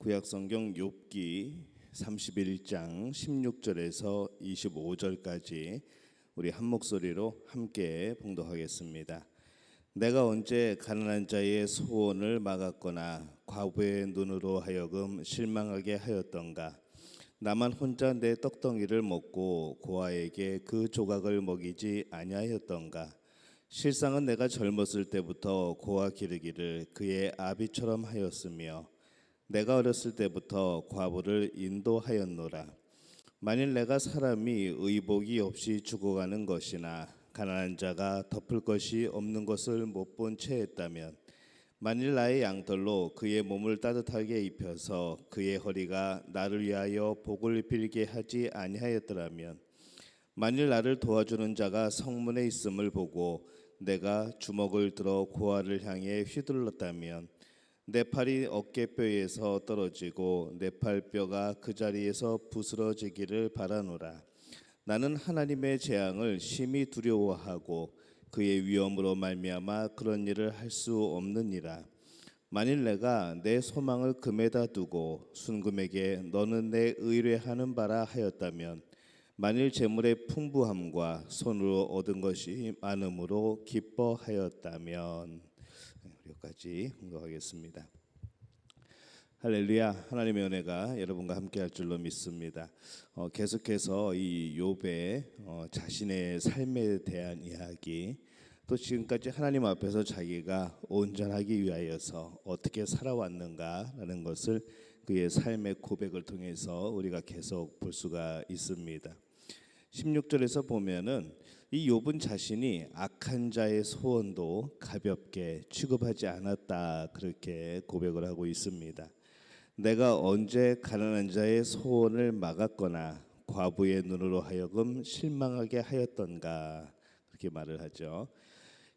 구약성경 욥기 31장 16절에서 25절까지 우리 한 목소리로 함께 봉독하겠습니다. 내가 언제 가난한 자의 소원을 막았거나 과부의 눈으로 하여금 실망하게 하였던가. 나만 혼자 내 떡덩이를 먹고 고아에게 그 조각을 먹이지 아니하였던가. 실상은 내가 젊었을 때부터 고아 기르기를 그의 아비처럼 하였으며 내가 어렸을 때부터 과부를 인도하였노라. 만일 내가 사람이 의복이 없이 죽어가는 것이나 가난한 자가 덮을 것이 없는 것을 못 본 채했다면, 만일 나의 양털로 그의 몸을 따뜻하게 입혀서 그의 허리가 나를 위하여 복을 빌게 하지 아니하였더라면, 만일 나를 도와주는 자가 성문에 있음을 보고 내가 주먹을 들어 고아를 향해 휘둘렀다면, 내 팔이 어깨뼈에서 떨어지고 내 팔뼈가 그 자리에서 부스러지기를 바라노라. 나는 하나님의 재앙을 심히 두려워하고 그의 위엄으로 말미암아 그런 일을 할 수 없느니라. 만일 내가 내 소망을 금에다 두고 순금에게 너는 내 의뢰하는 바라 하였다면, 만일 재물의 풍부함과 손으로 얻은 것이 많음으로 기뻐하였다면. 여기까지 공부하겠습니다. 할렐루야. 하나님의 은혜가 여러분과 함께할 줄로 믿습니다. 계속해서 이 욥의 자신의 삶에 대한 이야기, 또 지금까지 하나님 앞에서 자기가 온전하기 위하여서 어떻게 살아왔는가라는 것을 그의 삶의 고백을 통해서 우리가 계속 볼 수가 있습니다. 16절에서 보면은 이 욥은 자신이 악한 자의 소원도 가볍게 취급하지 않았다, 그렇게 고백을 하고 있습니다. 내가 언제 가난한 자의 소원을 막았거나 과부의 눈으로 하여금 실망하게 하였던가, 그렇게 말을 하죠.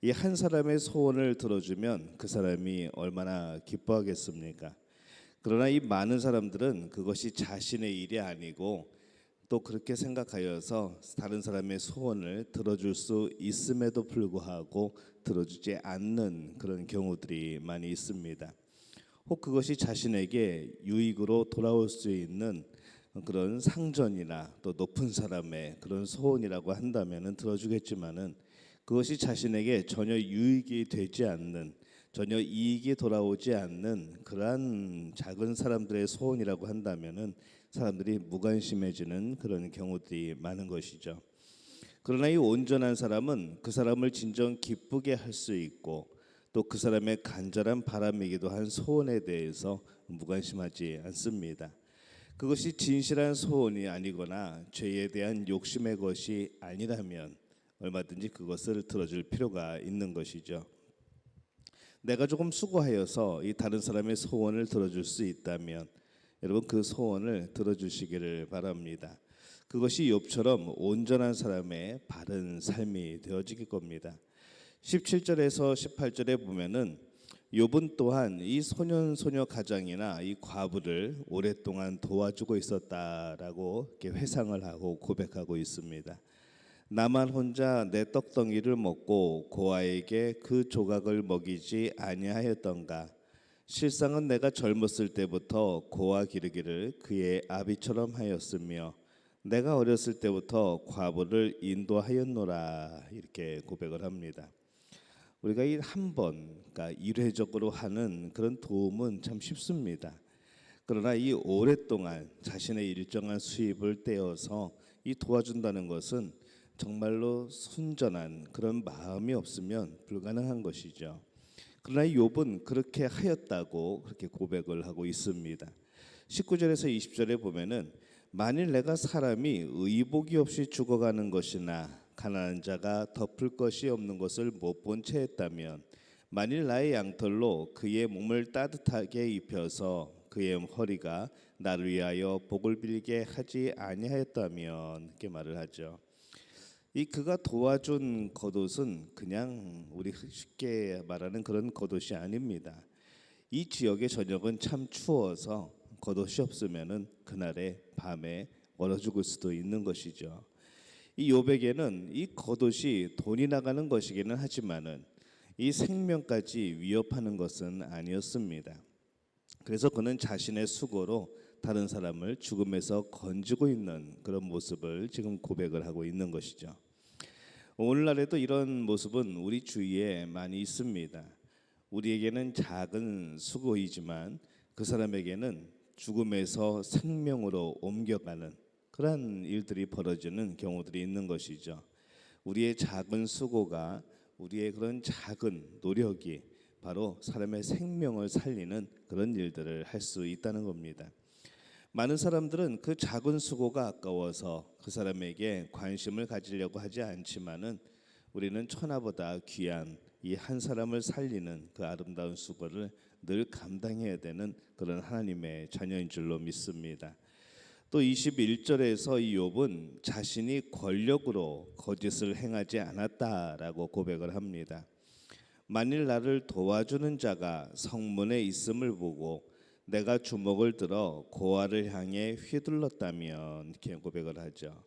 이 한 사람의 소원을 들어주면 그 사람이 얼마나 기뻐하겠습니까? 그러나 이 많은 사람들은 그것이 자신의 일이 아니고 또 그렇게 생각하여서 다른 사람의 소원을 들어줄 수 있음에도 불구하고 들어주지 않는 그런 경우들이 많이 있습니다. 혹 그것이 자신에게 유익으로 돌아올 수 있는 그런 상전이나 또 높은 사람의 그런 소원이라고 한다면 들어주겠지만은, 그것이 자신에게 전혀 유익이 되지 않는, 전혀 이익이 돌아오지 않는 그러한 작은 사람들의 소원이라고 한다면은 사람들이 무관심해지는 그런 경우들이 많은 것이죠. 그러나 이 온전한 사람은 그 사람을 진정 기쁘게 할 수 있고 또 그 사람의 간절한 바람이기도 한 소원에 대해서 무관심하지 않습니다. 그것이 진실한 소원이 아니거나 죄에 대한 욕심의 것이 아니라면 얼마든지 그것을 들어줄 필요가 있는 것이죠. 내가 조금 수고하여서 이 다른 사람의 소원을 들어줄 수 있다면 여러분 그 소원을 들어주시기를 바랍니다. 그것이 욥처럼 온전한 사람의 바른 삶이 되어지길 겁니다. 17절에서 18절에 보면은 욥은 또한 이 소년소녀 가장이나 이 과부를 오랫동안 도와주고 있었다라고 이렇게 회상을 하고 고백하고 있습니다. 나만 혼자 내 떡덩이를 먹고 고아에게 그 조각을 먹이지 아니하였던가. 실상은 내가 젊었을 때부터 고아 기르기를 그의 아비처럼 하였으며 내가 어렸을 때부터 과부를 인도하였노라, 이렇게 고백을 합니다. 우리가 이 한 번, 그러니까 일회적으로 하는 그런 도움은 참 쉽습니다. 그러나 이 오랫동안 자신의 일정한 수입을 떼어서 이 도와준다는 것은 정말로 순전한 그런 마음이 없으면 불가능한 것이죠. 그러나 욥은 그렇게 하였다고 그렇게 고백을 하고 있습니다. 19절에서 20절에 보면은 만일 내가 사람이 의복이 없이 죽어가는 것이나 가난한 자가 덮을 것이 없는 것을 못 본 채 했다면, 만일 나의 양털로 그의 몸을 따뜻하게 입혀서 그의 허리가 나를 위하여 복을 빌게 하지 아니하였다면, 이렇게 말을 하죠. 이 그가 도와준 겉옷은 그냥 우리 쉽게 말하는 그런 겉옷이 아닙니다. 이 지역의 저녁은 참 추워서 겉옷이 없으면은 그날의 밤에 얼어 죽을 수도 있는 것이죠. 이 욥에게는 이 겉옷이 돈이 나가는 것이기는 하지만은 이 생명까지 위협하는 것은 아니었습니다. 그래서 그는 자신의 수고로 다른 사람을 죽음에서 건지고 있는 그런 모습을 지금 고백을 하고 있는 것이죠. 오늘날에도 이런 모습은 우리 주위에 많이 있습니다. 우리에게는 작은 수고이지만 그 사람에게는 죽음에서 생명으로 옮겨가는 그러한 일들이 벌어지는 경우들이 있는 것이죠. 우리의 작은 수고가, 우리의 그런 작은 노력이 바로 사람의 생명을 살리는 그런 일들을 할 수 있다는 겁니다. 많은 사람들은 그 작은 수고가 아까워서 그 사람에게 관심을 가지려고 하지 않지만은 우리는 천하보다 귀한 이 한 사람을 살리는 그 아름다운 수고를 늘 감당해야 되는 그런 하나님의 자녀인 줄로 믿습니다. 또 21절에서 이 욥은 자신이 권력으로 거짓을 행하지 않았다라고 고백을 합니다. 만일 나를 도와주는 자가 성문에 있음을 보고 내가 주먹을 들어 고아를 향해 휘둘렀다면, 이렇게 고백을 하죠.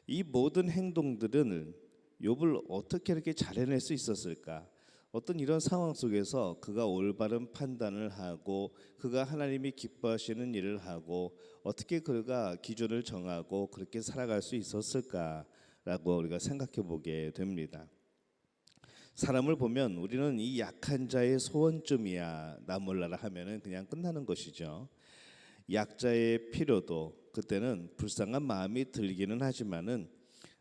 이 모든 행동들은 욥을 어떻게 이렇게 잘 해낼 수 있었을까? 어떤 이런 상황 속에서 그가 올바른 판단을 하고 그가 하나님이 기뻐하시는 일을 하고 어떻게 그가 기준을 정하고 그렇게 살아갈 수 있었을까라고 우리가 생각해 보게 됩니다. 사람을 보면 우리는 이 약한 자의 소원쯤이야 나 몰라라 하면은 그냥 끝나는 것이죠. 약자의 필요도 그때는 불쌍한 마음이 들기는 하지만은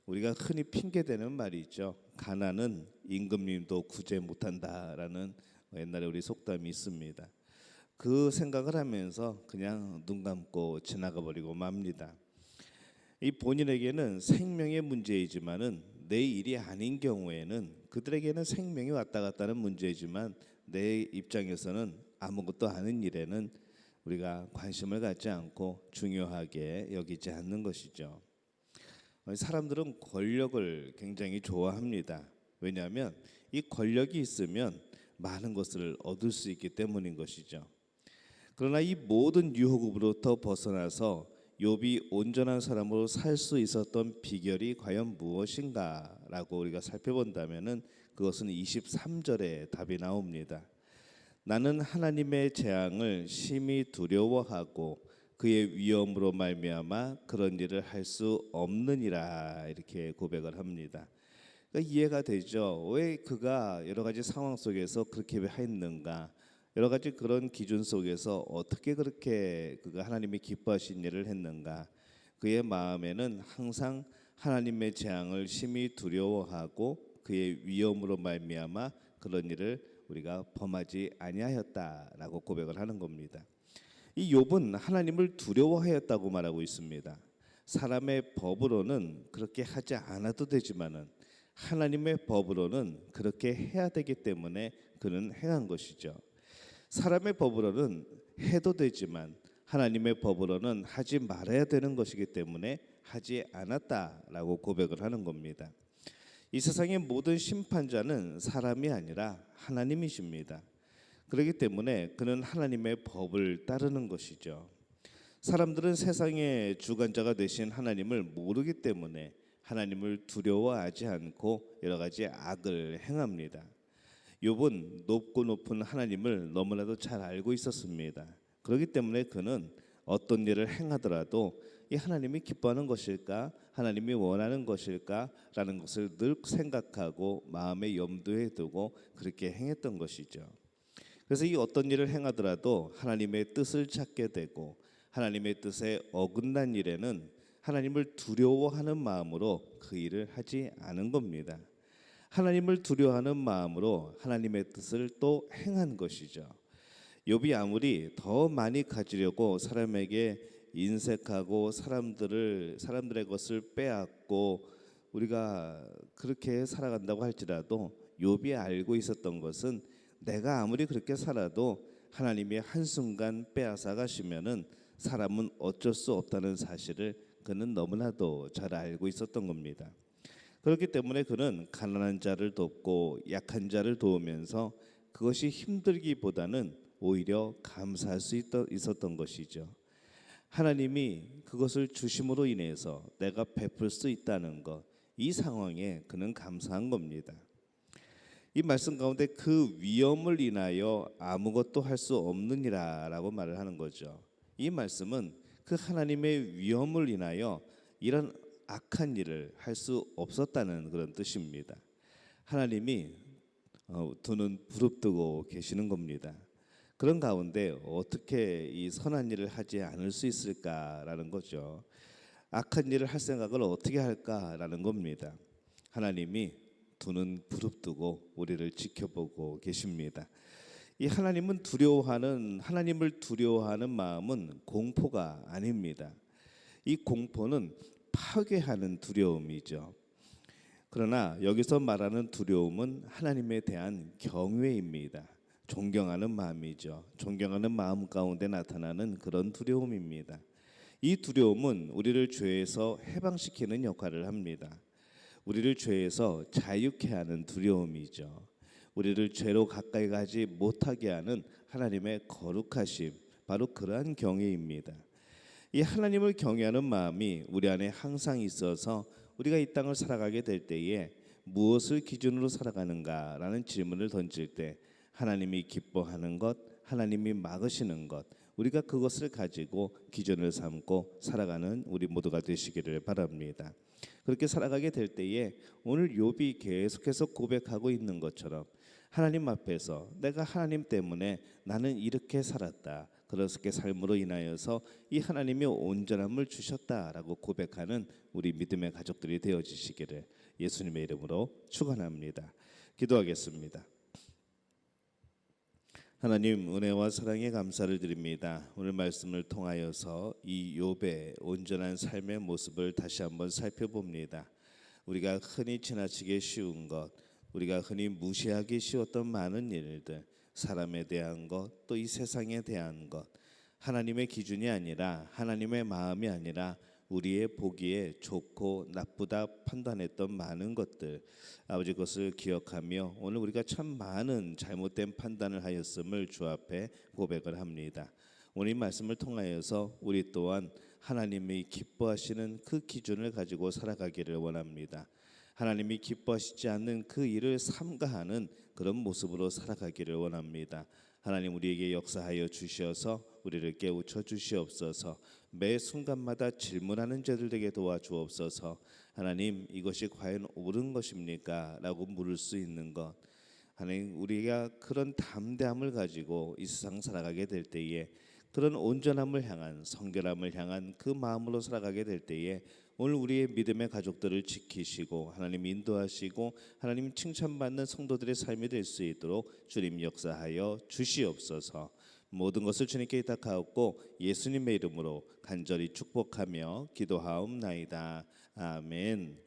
우리가 흔히 핑계대는 말이 있죠. 가난은 임금님도 구제 못한다라는 옛날에 우리 속담이 있습니다. 그 생각을 하면서 그냥 눈 감고 지나가 버리고 맙니다. 이 본인에게는 생명의 문제이지만은 내 일이 아닌 경우에는 그들에게는 생명이 왔다 갔다는 문제이지만 내 입장에서는 아무것도 아닌 일에는 우리가 관심을 갖지 않고 중요하게 여기지 않는 것이죠. 사람들은 권력을 굉장히 좋아합니다. 왜냐하면 이 권력이 있으면 많은 것을 얻을 수 있기 때문인 것이죠. 그러나 이 모든 유혹으로부터 벗어나서 욥이 온전한 사람으로 살 수 있었던 비결이 과연 무엇인가라고 우리가 살펴본다면은 그것은 23절에 답이 나옵니다. 나는 하나님의 재앙을 심히 두려워하고 그의 위엄으로 말미암아 그런 일을 할 수 없느니라, 이렇게 고백을 합니다. 그러니까 이해가 되죠. 왜 그가 여러 가지 상황 속에서 그렇게 했는가? 여러 가지 그런 기준 속에서 어떻게 그렇게 그가 하나님이 기뻐하신 일을 했는가? 그의 마음에는 항상 하나님의 재앙을 심히 두려워하고 그의 위엄으로 말미암아 그런 일을 우리가 범하지 아니하였다라고 고백을 하는 겁니다. 이 욥은 하나님을 두려워하였다고 말하고 있습니다. 사람의 법으로는 그렇게 하지 않아도 되지만은 하나님의 법으로는 그렇게 해야 되기 때문에 그는 행한 것이죠. 사람의 법으로는 해도 되지만 하나님의 법으로는 하지 말아야 되는 것이기 때문에 하지 않았다라고 고백을 하는 겁니다. 이 세상의 모든 심판자는 사람이 아니라 하나님이십니다. 그렇기 때문에 그는 하나님의 법을 따르는 것이죠. 사람들은 세상의 주관자가 되신 하나님을 모르기 때문에 하나님을 두려워하지 않고 여러 가지 악을 행합니다. 욥은 높고 높은 하나님을 너무나도 잘 알고 있었습니다. 그렇기 때문에 그는 어떤 일을 행하더라도 이 하나님이 기뻐하는 것일까, 하나님이 원하는 것일까라는 것을 늘 생각하고 마음에 염두에 두고 그렇게 행했던 것이죠. 그래서 이 어떤 일을 행하더라도 하나님의 뜻을 찾게 되고 하나님의 뜻에 어긋난 일에는 하나님을 두려워하는 마음으로 그 일을 하지 않은 겁니다. 하나님을 두려워하는 마음으로 하나님의 뜻을 또 행한 것이죠. 욥이 아무리 더 많이 가지려고 사람에게 인색하고 사람들의 것을 빼앗고 우리가 그렇게 살아간다고 할지라도 욥이 알고 있었던 것은 내가 아무리 그렇게 살아도 하나님이 한순간 빼앗아 가시면은 사람은 어쩔 수 없다는 사실을 그는 너무나도 잘 알고 있었던 겁니다. 그렇기 때문에 그는 가난한 자를 돕고 약한 자를 도우면서 그것이 힘들기보다는 오히려 감사할 수 있었던 것이죠. 하나님이 그것을 주심으로 인해서 내가 베풀 수 있다는 것, 이 상황에 그는 감사한 겁니다. 이 말씀 가운데 그 위험을 인하여 아무것도 할 수 없느니라라고 말을 하는 거죠. 이 말씀은 그 하나님의 위험을 인하여 이런 악한 일을 할 수 없었다는 그런 뜻입니다. 하나님이 두 눈 부릅뜨고 계시는 겁니다. 그런 가운데 어떻게 이 선한 일을 하지 않을 수 있을까라는 거죠. 악한 일을 할 생각을 어떻게 할까라는 겁니다. 하나님이 두 눈 부릅뜨고 우리를 지켜보고 계십니다. 이 하나님을 두려워하는 마음은 공포가 아닙니다. 이 공포는 파괴하는 두려움이죠. 그러나 여기서 말하는 두려움은 하나님에 대한 경외입니다. 존경하는 마음이죠. 존경하는 마음 가운데 나타나는 그런 두려움입니다. 이 두려움은 우리를 죄에서 해방시키는 역할을 합니다. 우리를 죄에서 자유케 하는 두려움이죠. 우리를 죄로 가까이 가지 못하게 하는 하나님의 거룩하심, 바로 그러한 경외입니다. 이 하나님을 경외하는 마음이 우리 안에 항상 있어서 우리가 이 땅을 살아가게 될 때에 무엇을 기준으로 살아가는가라는 질문을 던질 때 하나님이 기뻐하는 것, 하나님이 막으시는 것, 우리가 그것을 가지고 기준을 삼고 살아가는 우리 모두가 되시기를 바랍니다. 그렇게 살아가게 될 때에 오늘 욥이 계속해서 고백하고 있는 것처럼 하나님 앞에서 내가 하나님 때문에 나는 이렇게 살았다, 그렇게 삶으로 인하여서 이 하나님이 온전함을 주셨다라고 고백하는 우리 믿음의 가족들이 되어지시기를 예수님의 이름으로 축원합니다. 기도하겠습니다. 하나님, 은혜와 사랑에 감사를 드립니다. 오늘 말씀을 통하여서 이 욥의 온전한 삶의 모습을 다시 한번 살펴봅니다. 우리가 흔히 지나치기 쉬운 것, 우리가 흔히 무시하기 쉬웠던 많은 일들, 사람에 대한 것, 또 이 세상에 대한 것, 하나님의 기준이 아니라, 하나님의 마음이 아니라 우리의 보기에 좋고 나쁘다 판단했던 많은 것들, 아버지, 그것을 기억하며 오늘 우리가 참 많은 잘못된 판단을 하였음을 주 앞에 고백을 합니다. 오늘 이 말씀을 통하여서 우리 또한 하나님이 기뻐하시는 그 기준을 가지고 살아가기를 원합니다. 하나님이 기뻐하시지 않는 그 일을 삼가하는 그런 모습으로 살아가기를 원합니다. 하나님, 우리에게 역사하여 주셔서 우리를 깨우쳐 주시옵소서. 매 순간마다 질문하는 자들에게 도와주옵소서. 하나님, 이것이 과연 옳은 것입니까? 라고 물을 수 있는 것, 하나님, 우리가 그런 담대함을 가지고 이 세상 살아가게 될 때에, 그런 온전함을 향한, 성결함을 향한 그 마음으로 살아가게 될 때에 오늘 우리의 믿음의 가족들을 지키시고 하나님 인도하시고 하나님 칭찬받는 성도들의 삶이 될 수 있도록 주님 역사하여 주시옵소서. 모든 것을 주님께 의탁하옵고 예수님의 이름으로 간절히 축복하며 기도하옵나이다. 아멘.